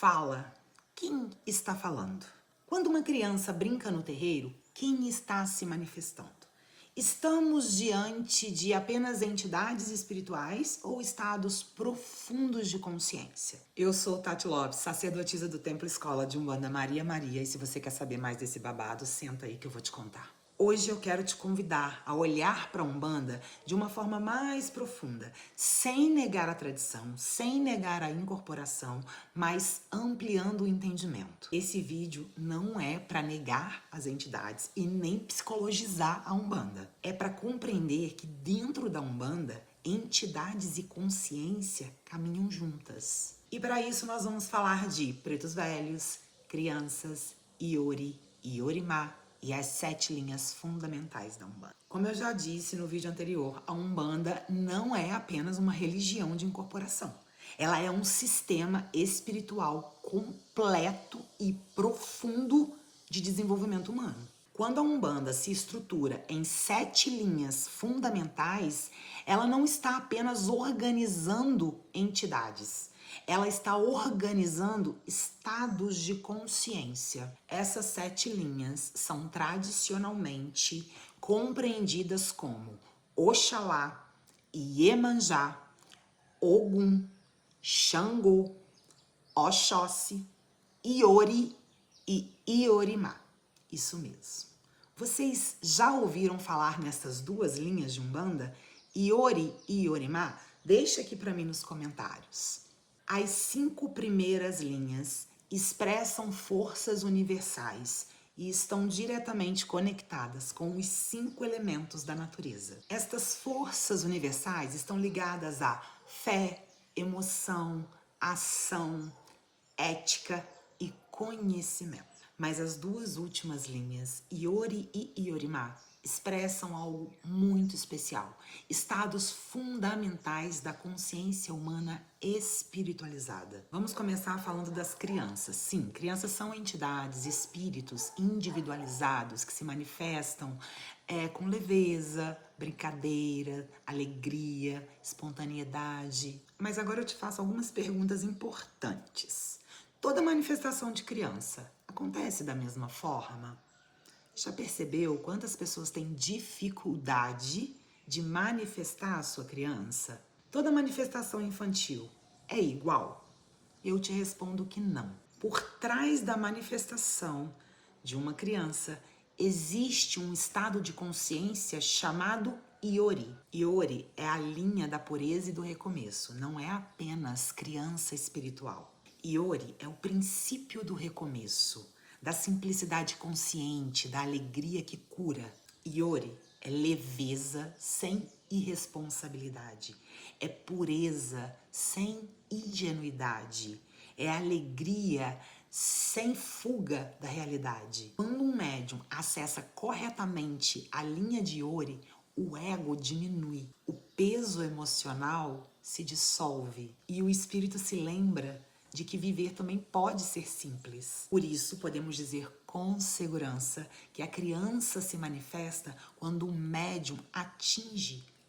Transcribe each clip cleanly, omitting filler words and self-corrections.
fala, quem está falando? Quando uma criança brinca no terreiro, quem está se manifestando? Estamos diante de apenas entidades espirituais ou estados profundos de consciência? Eu sou Tati Lopes, sacerdotisa do Templo Escola de Umbanda Maria Maria, e se você quer saber mais desse babado, senta aí que eu vou te contar. Hoje eu quero te convidar a olhar para a Umbanda de uma forma mais profunda, sem negar a tradição, sem negar a incorporação, mas ampliando o entendimento. Esse vídeo não é para negar as entidades e nem psicologizar a Umbanda. É para compreender que dentro da Umbanda, entidades e consciência caminham juntas. E para isso nós vamos falar de pretos velhos, crianças, Iori, Iorimá, e as 7 linhas fundamentais da Umbanda. Como eu já disse no vídeo anterior, a Umbanda não é apenas uma religião de incorporação. Ela é um sistema espiritual completo e profundo de desenvolvimento humano. Quando a Umbanda se estrutura em 7 linhas fundamentais, ela não está apenas organizando entidades. Ela está organizando estados de consciência. Essas 7 linhas são tradicionalmente compreendidas como Oxalá, Iemanjá, Ogum, Xangô, Oxóssi, Iori e Iorimá. Isso mesmo. Vocês já ouviram falar nessas 2 linhas de Umbanda? Iori e Iorimá? Deixa aqui para mim nos comentários. As 5 primeiras linhas expressam forças universais e estão diretamente conectadas com os 5 elementos da natureza. Estas forças universais estão ligadas à fé, emoção, ação, ética e conhecimento. Mas as 2 últimas linhas, Iori e Iorimá, expressam algo muito especial. Estados fundamentais da consciência humana espiritualizada. Vamos começar falando das crianças. Sim, crianças são entidades, espíritos individualizados que se manifestam com leveza, brincadeira, alegria, espontaneidade. Mas agora eu te faço algumas perguntas importantes. Toda manifestação de criança acontece da mesma forma? Já percebeu quantas pessoas têm dificuldade de manifestar a sua criança? Toda manifestação infantil é igual? Eu te respondo que não. Por trás da manifestação de uma criança existe um estado de consciência chamado Iori. Iori é a linha da pureza e do recomeço, não é apenas criança espiritual. Iori é o princípio do recomeço, da simplicidade consciente, da alegria que cura. Iori é leveza sem irresponsabilidade, é pureza sem ingenuidade, é alegria sem fuga da realidade. Quando um médium acessa corretamente a linha de Iori, o ego diminui, o peso emocional se dissolve e o espírito se lembra de que viver também pode ser simples. Por isso, podemos dizer com segurança que a criança se manifesta quando o médium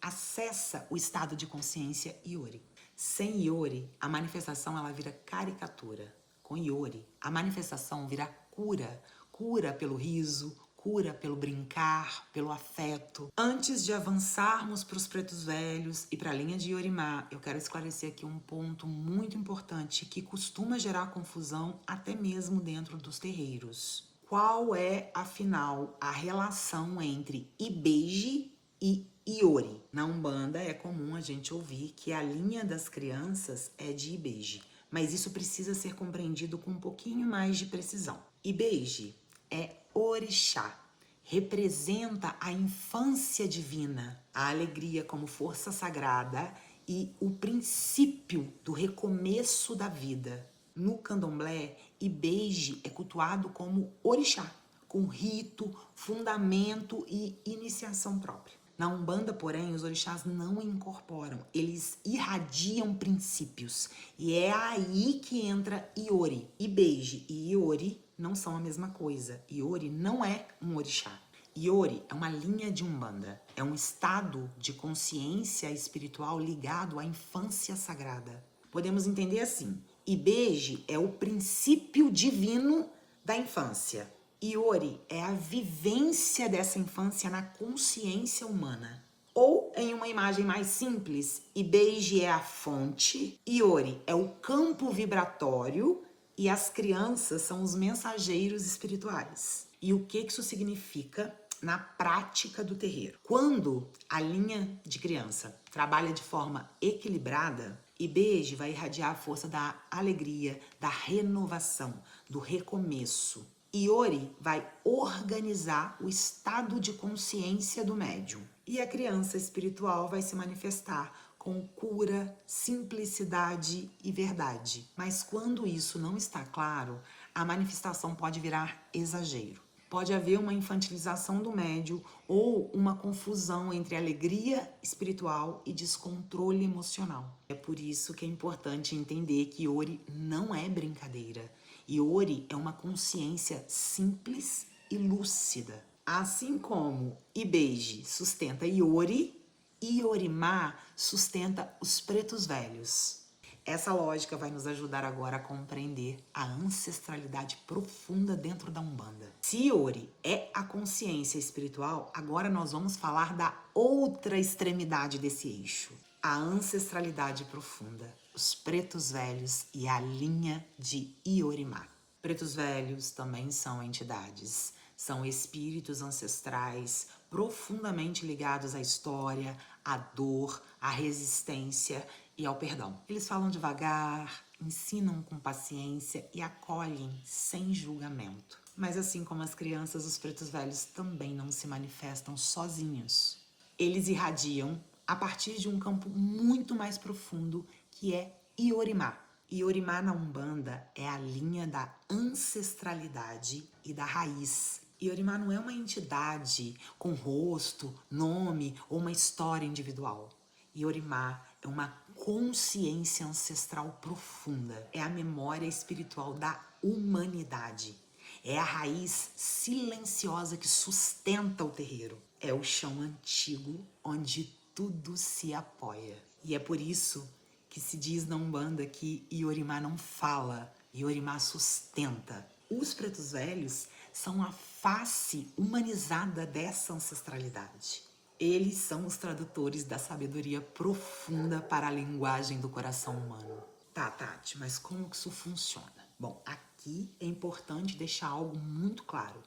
acessa o estado de consciência Iori. Sem Iori, a manifestação ela vira caricatura. Com Iori, a manifestação vira cura. Cura pelo riso, cura pelo brincar, pelo afeto. Antes de avançarmos para os pretos velhos e para a linha de Iorimá, eu quero esclarecer aqui um ponto muito importante que costuma gerar confusão até mesmo dentro dos terreiros. Qual é, afinal, a relação entre Ibeji e Iori? Na Umbanda é comum a gente ouvir que a linha das crianças é de Ibeji, mas isso precisa ser compreendido com um pouquinho mais de precisão. Ibeji é orixá, representa a infância divina, a alegria como força sagrada e o princípio do recomeço da vida. No candomblé, Ibeji é cultuado como orixá, com rito, fundamento e iniciação própria. Na Umbanda, porém, os orixás não incorporam, eles irradiam princípios. E é aí que entra Iori. Ibeji e Iori não são a mesma coisa. Iori não é um orixá. Iori é uma linha de Umbanda, é um estado de consciência espiritual ligado à infância sagrada. Podemos entender assim, Ibeji é o princípio divino da infância. Iori é a vivência dessa infância na consciência humana. Ou, em uma imagem mais simples, Ibeji é a fonte, Iori é o campo vibratório e as crianças são os mensageiros espirituais. E o que isso significa na prática do terreiro? Quando a linha de criança trabalha de forma equilibrada, Ibeji vai irradiar a força da alegria, da renovação, do recomeço. Iori vai organizar o estado de consciência do médium. E a criança espiritual vai se manifestar com cura, simplicidade e verdade. Mas quando isso não está claro, a manifestação pode virar exagero. Pode haver uma infantilização do médium ou uma confusão entre alegria espiritual e descontrole emocional. É por isso que é importante entender que Iori não é brincadeira. Iori é uma consciência simples e lúcida. Assim como Ibeji sustenta Iori, Iorimá sustenta os pretos velhos. Essa lógica vai nos ajudar agora a compreender a ancestralidade profunda dentro da Umbanda. Se Iori é a consciência espiritual, agora nós vamos falar da outra extremidade desse eixo. A ancestralidade profunda, os pretos velhos e a linha de Iorimá. Pretos velhos também são entidades, são espíritos ancestrais profundamente ligados à história, à dor, à resistência e ao perdão. Eles falam devagar, ensinam com paciência e acolhem sem julgamento. Mas assim como as crianças, os pretos velhos também não se manifestam sozinhos. Eles irradiam a partir de um campo muito mais profundo, que é Iorimá. Iorimá na Umbanda é a linha da ancestralidade e da raiz. Iorimá não é uma entidade com rosto, nome ou uma história individual. Iorimá é uma consciência ancestral profunda. É a memória espiritual da humanidade. É a raiz silenciosa que sustenta o terreiro. É o chão antigo onde tudo se apoia. E é por isso que se diz na Umbanda que Iorimá não fala, Iorimá sustenta. Os pretos velhos são a face humanizada dessa ancestralidade. Eles são os tradutores da sabedoria profunda para a linguagem do coração humano. Tá, Tati, mas como que isso funciona? Bom, aqui é importante deixar algo muito claro.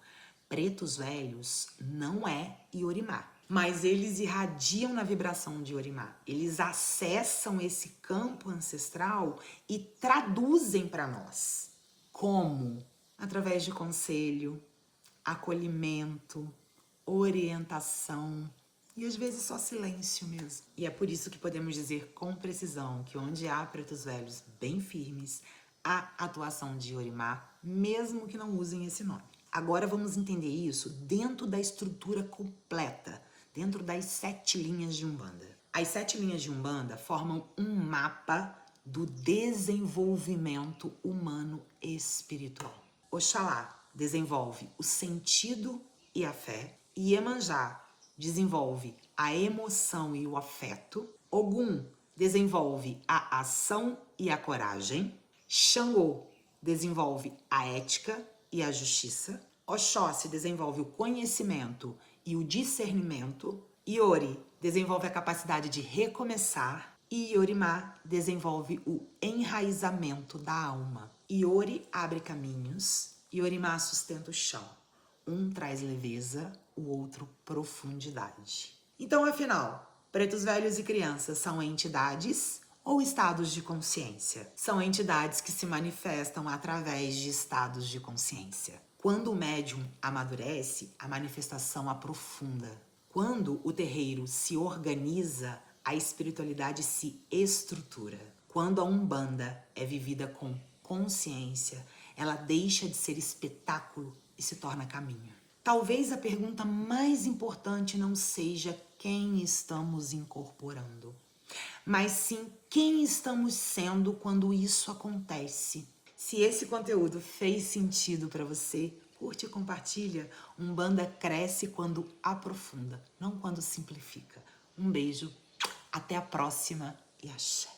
Pretos velhos não é Iorimá, mas eles irradiam na vibração de Iorimá. Eles acessam esse campo ancestral e traduzem para nós. Como? Através de conselho, acolhimento, orientação e às vezes só silêncio mesmo. E é por isso que podemos dizer com precisão que onde há pretos velhos bem firmes, há atuação de Iorimá, mesmo que não usem esse nome. Agora vamos entender isso dentro da estrutura completa, dentro das 7 linhas de Umbanda. As 7 linhas de Umbanda formam um mapa do desenvolvimento humano espiritual. Oxalá desenvolve o sentido e a fé. Iemanjá desenvolve a emoção e o afeto. Ogum desenvolve a ação e a coragem. Xangô desenvolve a ética e a justiça. Oxóssi desenvolve o conhecimento e o discernimento. Iori desenvolve a capacidade de recomeçar. E Iorimá desenvolve o enraizamento da alma. Iori abre caminhos, Iorimá sustenta o chão. Um traz leveza, o outro profundidade. Então, afinal, pretos velhos e crianças são entidades ou estados de consciência? São entidades que se manifestam através de estados de consciência. Quando o médium amadurece, a manifestação aprofunda. Quando o terreiro se organiza, a espiritualidade se estrutura. Quando a Umbanda é vivida com consciência, ela deixa de ser espetáculo e se torna caminho. Talvez a pergunta mais importante não seja quem estamos incorporando, mas sim quem estamos sendo quando isso acontece. Se esse conteúdo fez sentido para você, curte e compartilha. Umbanda cresce quando aprofunda, não quando simplifica. Um beijo, até a próxima e axé.